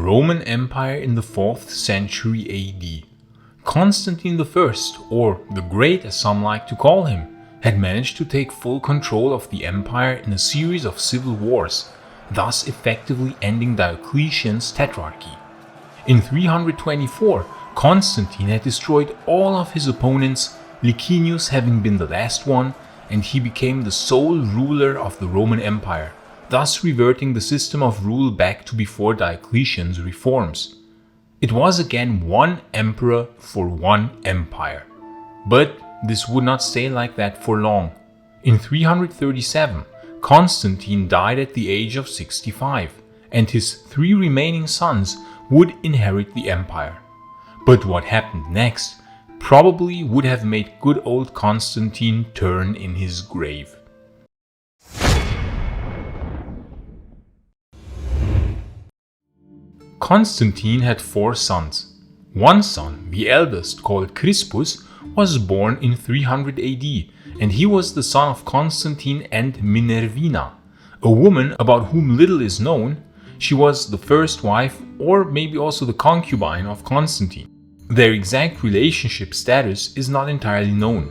Roman Empire in the 4th century AD. Constantine I, or the Great as some like to call him, had managed to take full control of the empire in a series of civil wars, thus effectively ending Diocletian's Tetrarchy. In 324, Constantine had destroyed all of his opponents, Licinius having been the last one, and he became the sole ruler of the Roman Empire, thus reverting the system of rule back to before Diocletian's reforms. It was again one emperor for one empire. But this would not stay like that for long. In 337, Constantine died at the age of 65, and his 3 remaining sons would inherit the empire. But what happened next probably would have made good old Constantine turn in his grave. Constantine had 4 sons. One son, the eldest, called Crispus, was born in 300 AD, and he was the son of Constantine and Minervina, a woman about whom little is known. She was the first wife, or maybe also the concubine, of Constantine. Their exact relationship status is not entirely known.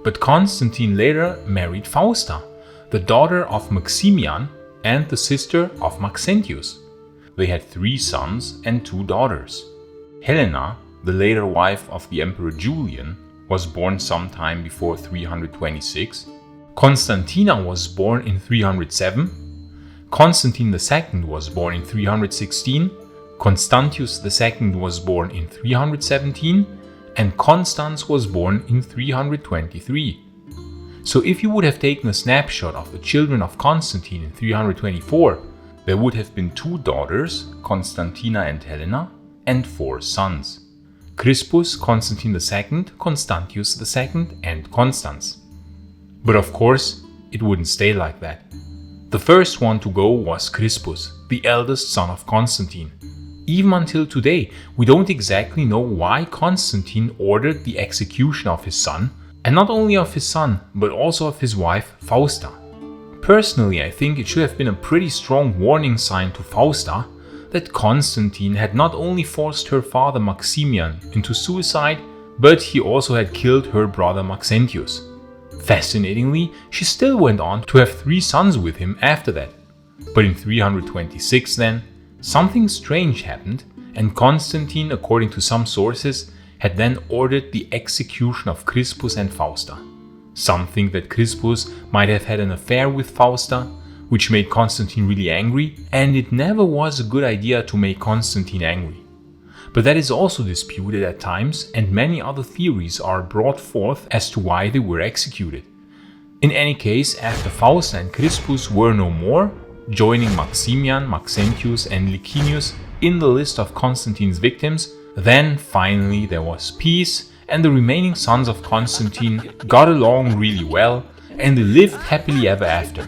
But Constantine later married Fausta, the daughter of Maximian and the sister of Maxentius. They had 3 sons and 2 daughters. Helena, the later wife of the Emperor Julian, was born sometime before 326. Constantina was born in 307. Constantine II was born in 316. Constantius II was born in 317. And Constans was born in 323. So if you would have taken a snapshot of the children of Constantine in 324, there would have been 2 daughters, Constantina and Helena, and 4 sons: Crispus, Constantine II, Constantius II, and Constans. But of course, it wouldn't stay like that. The first one to go was Crispus, the eldest son of Constantine. Even until today, we don't exactly know why Constantine ordered the execution of his son, and not only of his son, but also of his wife Fausta. Personally, I think it should have been a pretty strong warning sign to Fausta that Constantine had not only forced her father Maximian into suicide, but he also had killed her brother Maxentius. Fascinatingly, she still went on to have 3 sons with him after that. But in 326 then, something strange happened, and Constantine, according to some sources, had then ordered the execution of Crispus and Fausta. Some think that Crispus might have had an affair with Fausta, which made Constantine really angry, and it never was a good idea to make Constantine angry. But that is also disputed at times, and many other theories are brought forth as to why they were executed. In any case, after Fausta and Crispus were no more, joining Maximian, Maxentius and Licinius in the list of Constantine's victims, then finally there was peace, and the remaining sons of Constantine got along really well, and they lived happily ever after.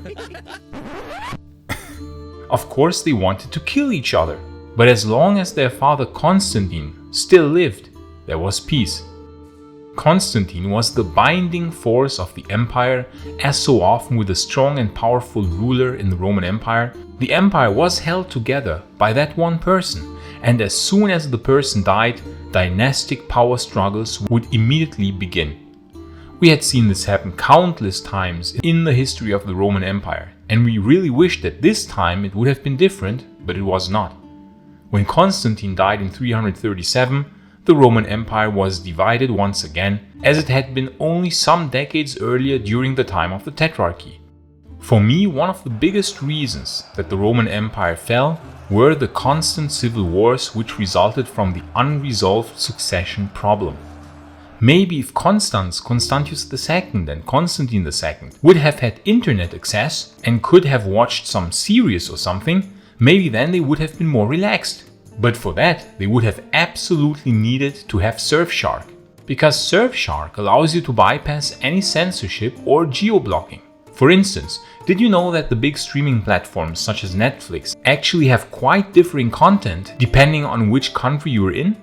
Of course, they wanted to kill each other, but as long as their father Constantine still lived, there was peace. Constantine was the binding force of the empire, as so often with a strong and powerful ruler in the Roman Empire, the empire was held together by that one person, and as soon as the person died, dynastic power struggles would immediately begin. We had seen this happen countless times in the history of the Roman Empire, and we really wished that this time it would have been different, but it was not. When Constantine died in 337, the Roman Empire was divided once again, as it had been only some decades earlier during the time of the Tetrarchy. For me, one of the biggest reasons that the Roman Empire fell were the constant civil wars which resulted from the unresolved succession problem. Maybe if Constantius II and Constantine II would have had internet access and could have watched some series or something, maybe then they would have been more relaxed. But for that, they would have absolutely needed to have Surfshark, because Surfshark allows you to bypass any censorship or geo-blocking. For instance, did you know that the big streaming platforms such as Netflix actually have quite differing content depending on which country you're in?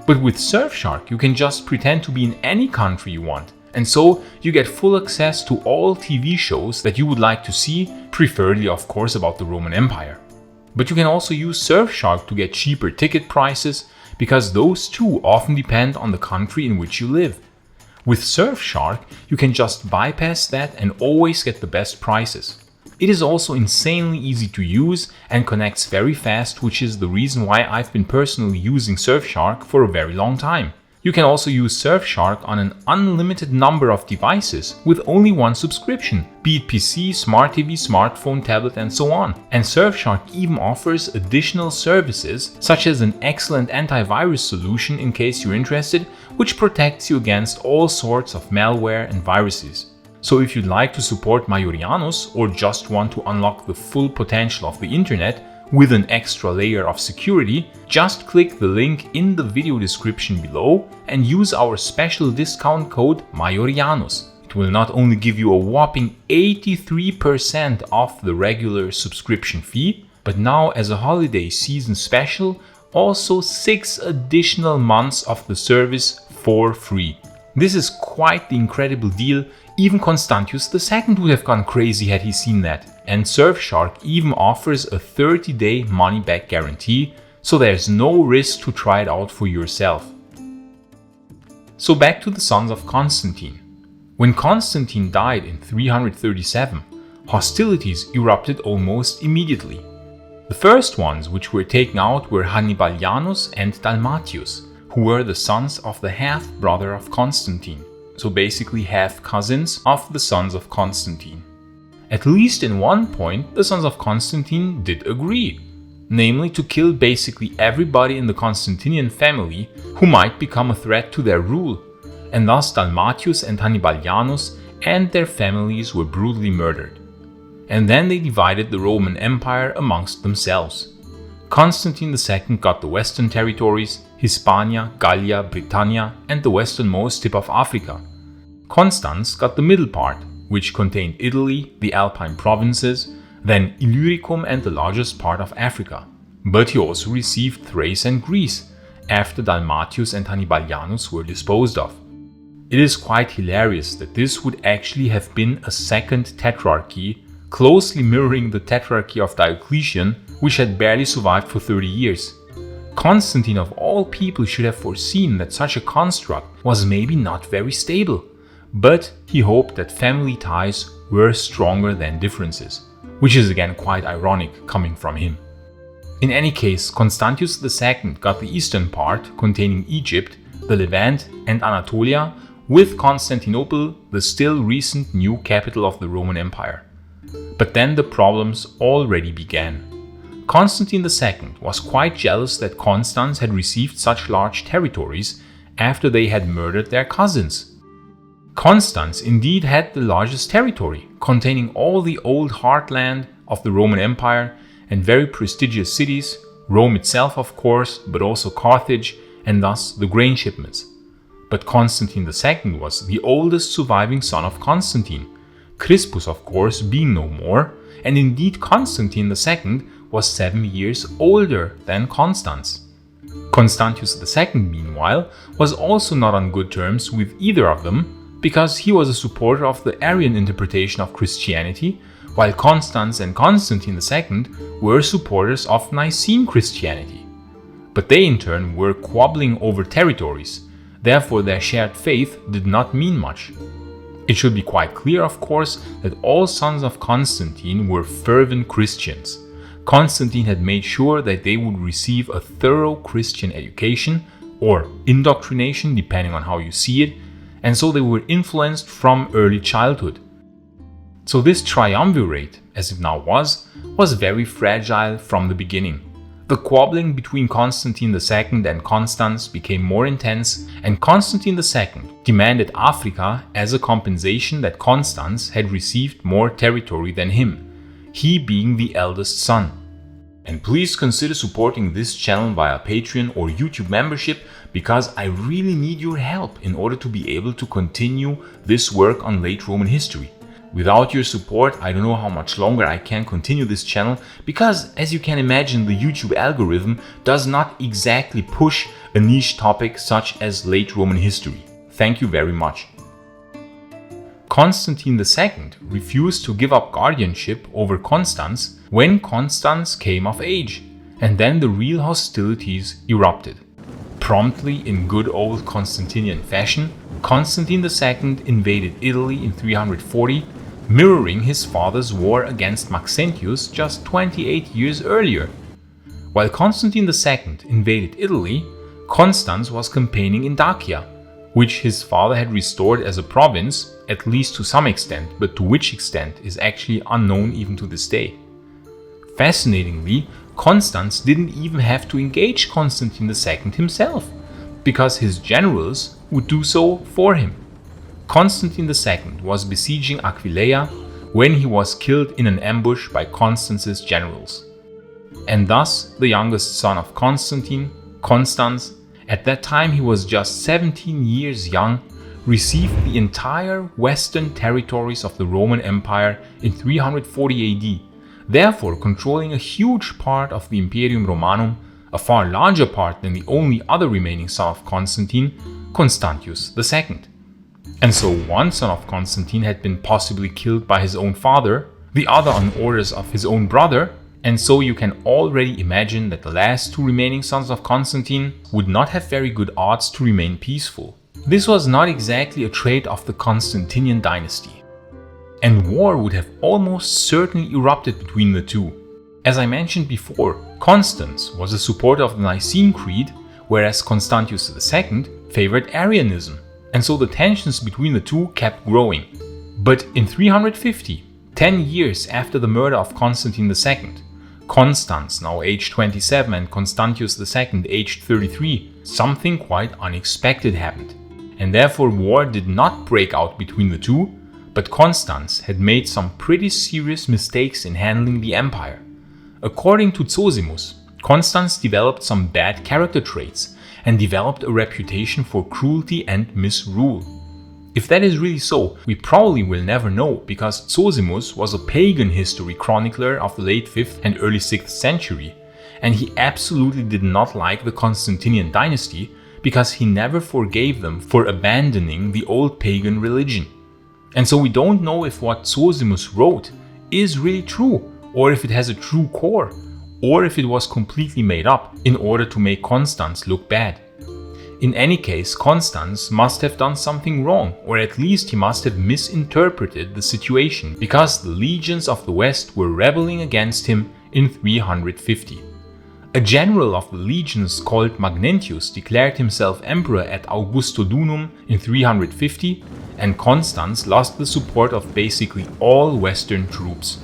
But with Surfshark you can just pretend to be in any country you want, and so you get full access to all TV shows that you would like to see, preferably of course about the Roman Empire. But you can also use Surfshark to get cheaper ticket prices, because those too often depend on the country in which you live. With Surfshark, you can just bypass that and always get the best prices. It is also insanely easy to use and connects very fast, which is the reason why I've been personally using Surfshark for a very long time. You can also use Surfshark on an unlimited number of devices with only one subscription, be it PC, Smart TV, smartphone, tablet, and so on. And Surfshark even offers additional services, such as an excellent antivirus solution in case you're interested, which protects you against all sorts of malware and viruses. So if you'd like to support Maiorianus or just want to unlock the full potential of the internet with an extra layer of security, just click the link in the video description below and use our special discount code Maiorianus. It will not only give you a whopping 83% off the regular subscription fee, but now as a holiday season special, also 6 additional months of the service for free. This is quite the incredible deal. Even Constantius II would have gone crazy had he seen that. And Surfshark even offers a 30-day money-back guarantee, so there's no risk to try it out for yourself. So back to the Sons of Constantine. When Constantine died in 337, hostilities erupted almost immediately. The first ones which were taken out were Hannibalianus and Dalmatius, who were the sons of the half-brother of Constantine, so basically half-cousins of the Sons of Constantine. At least in one point, the Sons of Constantine did agree, namely to kill basically everybody in the Constantinian family who might become a threat to their rule, and thus Dalmatius and Hannibalianus and their families were brutally murdered. And then they divided the Roman Empire amongst themselves. Constantine II got the western territories, Hispania, Gallia, Britannia, and the westernmost tip of Africa. Constans got the middle part, which contained Italy, the Alpine provinces, then Illyricum and the largest part of Africa. But he also received Thrace and Greece, after Dalmatius and Hannibalianus were disposed of. It is quite hilarious that this would actually have been a second Tetrarchy, closely mirroring the Tetrarchy of Diocletian, which had barely survived for 30 years. Constantine of all people should have foreseen that such a construct was maybe not very stable. But he hoped that family ties were stronger than differences, which is again quite ironic coming from him. In any case, Constantius II got the eastern part containing Egypt, the Levant and Anatolia, with Constantinople, the still recent new capital of the Roman Empire. But then the problems already began. Constantine II was quite jealous that Constans had received such large territories after they had murdered their cousins. Constans indeed had the largest territory, containing all the old heartland of the Roman Empire and very prestigious cities, Rome itself of course, but also Carthage, and thus the grain shipments. But Constantine II was the oldest surviving son of Constantine, Crispus of course being no more, and indeed Constantine II was 7 years older than Constans. Constantius II, meanwhile, was also not on good terms with either of them, because he was a supporter of the Arian interpretation of Christianity, while Constans and Constantine II were supporters of Nicene Christianity. But they in turn were squabbling over territories, therefore their shared faith did not mean much. It should be quite clear, of course, that all sons of Constantine were fervent Christians. Constantine had made sure that they would receive a thorough Christian education, or indoctrination depending on how you see it, and so they were influenced from early childhood. So this triumvirate, as it now was very fragile from the beginning. The squabbling between Constantine II and Constans became more intense, and Constantine II demanded Africa as a compensation that Constans had received more territory than him, he being the eldest son. And please consider supporting this channel via Patreon or YouTube membership, because I really need your help in order to be able to continue this work on late Roman history. Without your support, I don't know how much longer I can continue this channel, because as you can imagine, the YouTube algorithm does not exactly push a niche topic such as late Roman history. Thank you very much. Constantine II refused to give up guardianship over Constans when Constans came of age, and then the real hostilities erupted. Promptly, in good old Constantinian fashion, Constantine II invaded Italy in 340, mirroring his father's war against Maxentius just 28 years earlier. While Constantine II invaded Italy, Constans was campaigning in Dacia, which his father had restored as a province, at least to some extent, but to which extent is actually unknown even to this day. Fascinatingly, Constans didn't even have to engage Constantine II himself, because his generals would do so for him. Constantine II was besieging Aquileia when he was killed in an ambush by Constance's generals. And thus, the youngest son of Constantine, Constans, at that time he was just 17 years young, received the entire western territories of the Roman Empire in 340 AD, therefore controlling a huge part of the Imperium Romanum, a far larger part than the only other remaining son of Constantine, Constantius II. And so one son of Constantine had been possibly killed by his own father, the other on orders of his own brother, and so you can already imagine that the last two remaining sons of Constantine would not have very good odds to remain peaceful. This was not exactly a trait of the Constantinian dynasty. And war would have almost certainly erupted between the two. As I mentioned before, Constans was a supporter of the Nicene Creed, whereas Constantius II favored Arianism, and so the tensions between the two kept growing. But in 350, 10 years after the murder of Constantine II, Constans, now aged 27, and Constantius II, aged 33, something quite unexpected happened. And therefore war did not break out between the two, but Constans had made some pretty serious mistakes in handling the empire. According to Zosimus, Constans developed some bad character traits and developed a reputation for cruelty and misrule. If that is really so, we probably will never know, because Zosimus was a pagan history chronicler of the late 5th and early 6th century, and he absolutely did not like the Constantinian dynasty because he never forgave them for abandoning the old pagan religion. And so we don't know if what Zosimus wrote is really true, or if it has a true core, or if it was completely made up in order to make Constans look bad. In any case, Constans must have done something wrong, or at least he must have misinterpreted the situation, because the legions of the West were rebelling against him in 350. A general of the legions called Magnentius declared himself emperor at Augustodunum in 350, and Constans lost the support of basically all Western troops.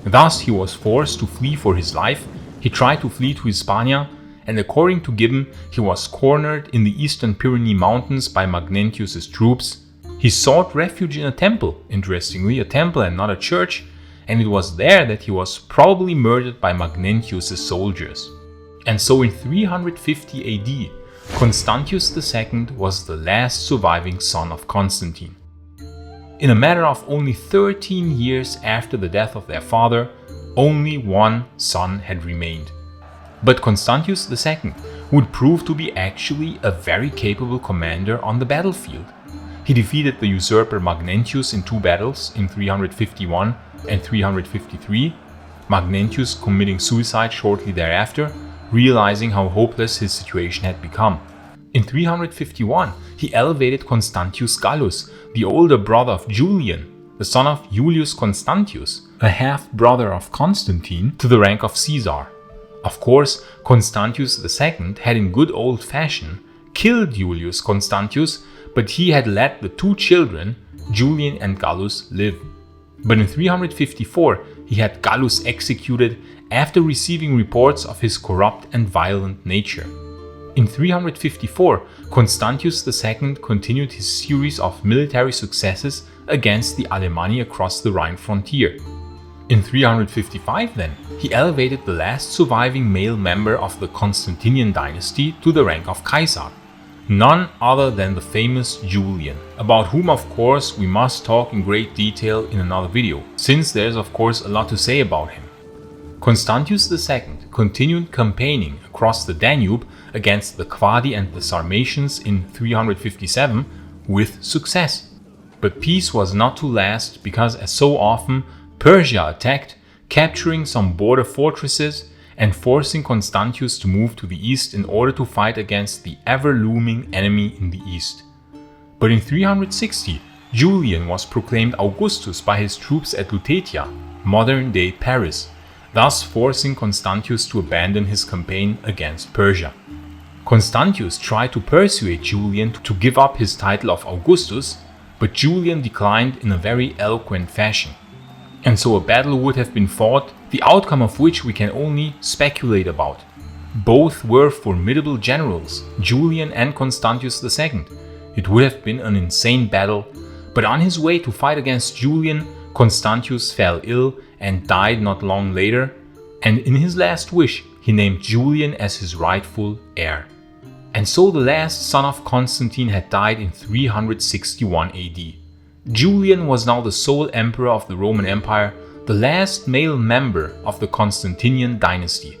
Thus he was forced to flee for his life. He tried to flee to Hispania, and according to Gibbon, he was cornered in the eastern Pyrenees mountains by Magnentius' troops. He sought refuge in a temple, interestingly, a temple and not a church, and it was there that he was probably murdered by Magnentius' soldiers. And so in 350 AD, Constantius II was the last surviving son of Constantine. In a matter of only 13 years after the death of their father, only one son had remained. But Constantius II would prove to be actually a very capable commander on the battlefield. He defeated the usurper Magnentius in 2 battles in 351 and 353, Magnentius committing suicide shortly thereafter, realizing how hopeless his situation had become. In 351, he elevated Constantius Gallus, the older brother of Julian, the son of Julius Constantius, a half-brother of Constantine, to the rank of Caesar. Of course, Constantius II had in good old fashion killed Julius Constantius, but he had let the 2 children, Julian and Gallus, live. But in 354, he had Gallus executed after receiving reports of his corrupt and violent nature. In 354, Constantius II continued his series of military successes against the Alemanni across the Rhine frontier. In 355 then, he elevated the last surviving male member of the Constantinian dynasty to the rank of Caesar, none other than the famous Julian, about whom of course we must talk in great detail in another video, since there's of course a lot to say about him. Constantius II continued campaigning across the Danube against the Quadi and the Sarmatians in 357 with success. But peace was not to last because, as so often, Persia attacked, capturing some border fortresses and forcing Constantius to move to the east in order to fight against the ever-looming enemy in the east. But in 360, Julian was proclaimed Augustus by his troops at Lutetia, modern-day Paris, thus forcing Constantius to abandon his campaign against Persia. Constantius tried to persuade Julian to give up his title of Augustus, but Julian declined in a very eloquent fashion. And so a battle would have been fought, the outcome of which we can only speculate about. Both were formidable generals, Julian and Constantius II. It would have been an insane battle, but on his way to fight against Julian, Constantius fell ill and died not long later, and in his last wish he named Julian as his rightful heir. And so the last son of Constantine had died in 361 AD. Julian was now the sole emperor of the Roman Empire, the last male member of the Constantinian dynasty.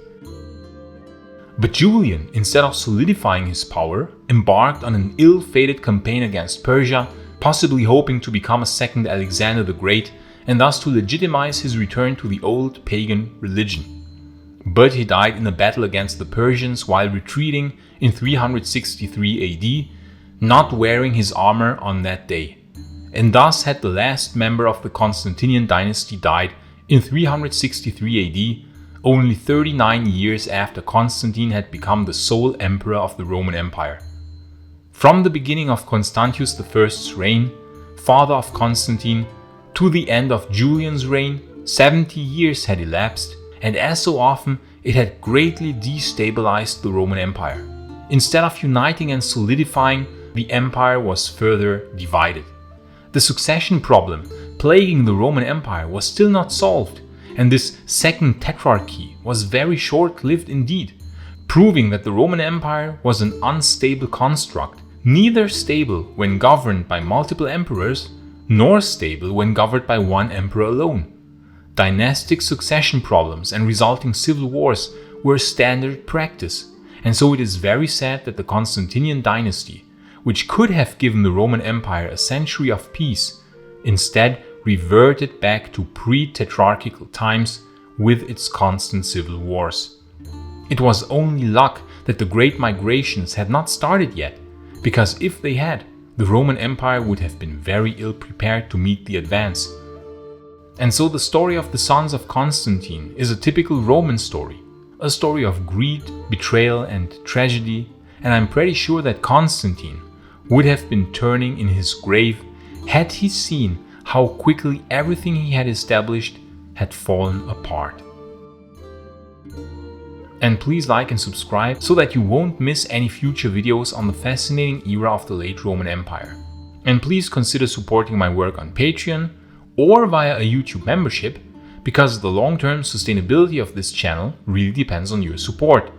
But Julian, instead of solidifying his power, embarked on an ill-fated campaign against Persia, possibly hoping to become a second Alexander the Great and thus to legitimize his return to the old pagan religion. But he died in a battle against the Persians while retreating in 363 AD, not wearing his armor on that day. And thus had the last member of the Constantinian dynasty died in 363 AD, only 39 years after Constantine had become the sole emperor of the Roman Empire. From the beginning of Constantius I's reign, father of Constantine, to the end of Julian's reign, 70 years had elapsed, and as so often, it had greatly destabilized the Roman Empire. Instead of uniting and solidifying, the empire was further divided. The succession problem plaguing the Roman Empire was still not solved, and this second Tetrarchy was very short-lived indeed, proving that the Roman Empire was an unstable construct, neither stable when governed by multiple emperors, nor stable when governed by one emperor alone. Dynastic succession problems and resulting civil wars were standard practice, and so it is very sad that the Constantinian dynasty, which could have given the Roman Empire a century of peace, instead reverted back to pre-tetrarchical times with its constant civil wars. It was only luck that the great migrations had not started yet, because if they had, the Roman Empire would have been very ill prepared to meet the advance. And so the story of the Sons of Constantine is a typical Roman story, a story of greed, betrayal and tragedy, and I'm pretty sure that Constantine would have been turning in his grave had he seen how quickly everything he had established had fallen apart. And please like and subscribe so that you won't miss any future videos on the fascinating era of the late Roman Empire. And please consider supporting my work on Patreon or via a YouTube membership, because the long-term sustainability of this channel really depends on your support.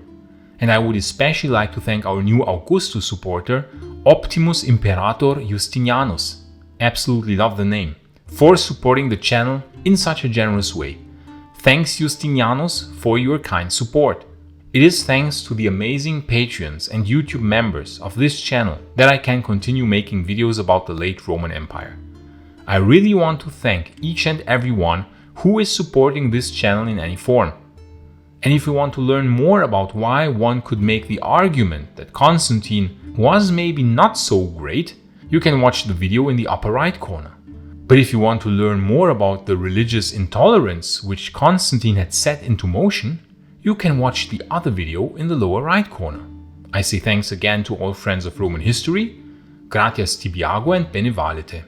And I would especially like to thank our new Augustus supporter, Optimus Imperator Justinianus, absolutely love the name, for supporting the channel in such a generous way. Thanks Justinianus for your kind support. It is thanks to the amazing Patreons and YouTube members of this channel that I can continue making videos about the late Roman Empire. I really want to thank each and everyone who is supporting this channel in any form. And if you want to learn more about why one could make the argument that Constantine was maybe not so great, you can watch the video in the upper right corner. But if you want to learn more about the religious intolerance which Constantine had set into motion, you can watch the other video in the lower right corner. I say thanks again to all friends of Roman history, gratias tibiago and bene valete.